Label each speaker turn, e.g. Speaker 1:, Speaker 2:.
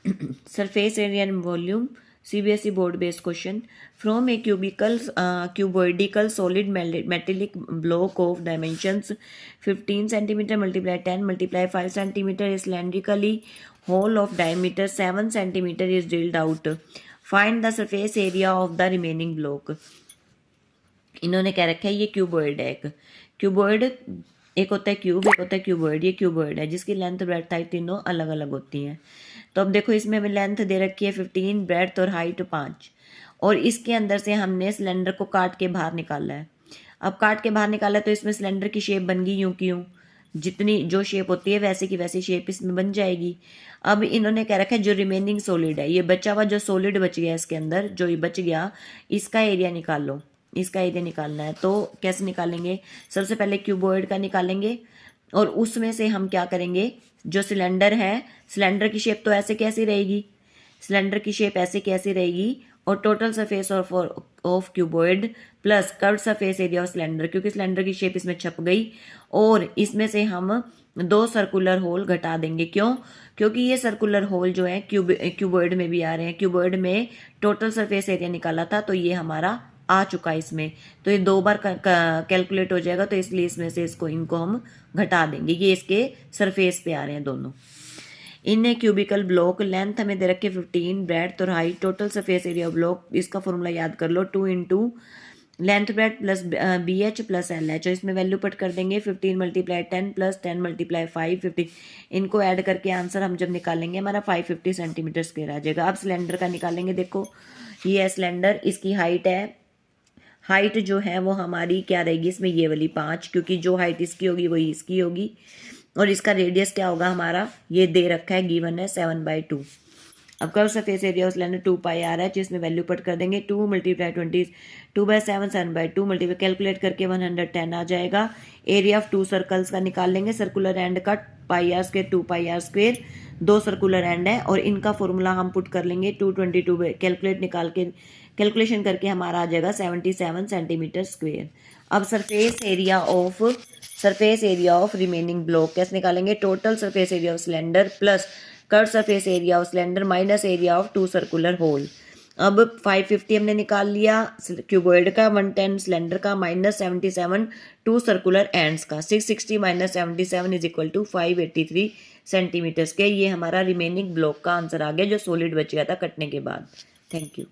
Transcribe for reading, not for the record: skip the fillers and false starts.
Speaker 1: Surface area and volume CBSE board based question from A cuboidal solid metallic block of dimensions 15 centimeter multiply 10 multiply 5 centimeter is cylindrically hole of diameter 7 centimeter is drilled out. Find the surface area of the remaining block. इन्होंने क्या रखा है, ये cuboid है। एक cuboid, एक होता है क्यूब, एक होता है क्यूबॉइड। ये क्यूबॉइड है जिसकी लेंथ ब्रेड्थ हाइट तीनों अलग अलग होती हैं। तो अब देखो इसमें हमें लेंथ दे रखी है 15, ब्रेड्थ और हाइट 5, और इसके अंदर से हमने सिलेंडर को काट के बाहर निकाला है। अब काट के बाहर निकाला तो इसमें सिलेंडर की शेप बन गई यूं की यूं, जितनी जो शेप होती है वैसे की वैसी शेप इसमें बन जाएगी। अब इन्होंने क्या रखा है, जो रिमेनिंग सॉलिड है, ये बचा हुआ जो सॉलिड बच गया इसके अंदर, जो ये बच गया, इसका एरिया निकाल लो। इसका एरिया निकालना है तो कैसे निकालेंगे, सबसे पहले क्यूबॉइड का निकालेंगे, और उसमें से हम क्या करेंगे, जो सिलेंडर है, सिलेंडर की शेप तो ऐसे कैसी रहेगी, सिलेंडर की शेप ऐसे कैसी रहेगी, और total surface of cuboid plus curved surface area of cylinder, क्योंकि सिलेंडर की शेप इसमें छप गई, और इसमें से हम 2 सर्कुलर होल घटा देंगे। क्यों? क्योंकि ये सर्कुलर होल जो है क्यूबॉइड में भी आ रहे हैं। क्यूबॉइड में टोटल सरफेस एरिया निकाला था तो ये हमारा आ चुका है इसमें, तो ये 2 बार कैलकुलेट हो जाएगा, तो इसलिए इसमें से इनको हम घटा देंगे। ये इसके सरफेस पे आ रहे हैं दोनों। इन ए क्यूबिकल ब्लॉक लेंथ हमें दे रखे 15, ब्रेड्थ और height, total surface area block, इसका फॉर्मूला याद कर लो, 2 into length bread plus BH plus LH, और इसमें वैल्यू पुट कर देंगे 15 मल्टीप्लाई 10 प्लस 10 मल्टीप्लाई 5 50। इनको ऐड करके आंसर हम जब निकालेंगे हमारा 550 सेंटीमीटर स्क्वायर आ जाएगा। अब सिलेंडर का निकालेंगे। देखो ये है सिलेंडर, इसकी हाइट है, हाइट जो है वो हमारी क्या रहेगी इसमें, ये वाली 5, क्योंकि जो हाइट इसकी होगी वही इसकी होगी, और इसका रेडियस क्या होगा हमारा, ये दे रखा है, गिवन है 7/2। अब curve surface area of cylinder 2 पाई आ रहा है, जिसमें वैल्यू पुट कर देंगे 2 मल्टीप्लाई 20 2/7 7/2 मल्टीप्लाई कैलकुलेट करके 110 आ जाएगा। एरिया ऑफ 2 सर्कल्स का निकाल लेंगे, सर्कुलर एंड का πr² 2πr², 2 सर्कुलर एंड है, और इनका फॉर्मूला हम पुट कर लेंगे 222 कैलकुलेट निकाल के कैलकुलेशन करके हमारा आ जाएगा 77 सेंटीमीटर स्क्वेयर। अब surface area of remaining block कैसे निकालेंगे, total surface area of cylinder plus curve surface area of cylinder minus area of 2 circular hole. अब 550 हमने निकाल लिया क्यूबॉइड का, 110 सिलेंडर का, माइनस 77 2 सर्कुलर एंड्स का, 660 माइनस 77 इज इक्वल टू 583 सेंटीमीटर के। ये हमारा रिमेनिंग ब्लॉक का आंसर आ गया जो सॉलिड बच गया था कटने के बाद। Thank you.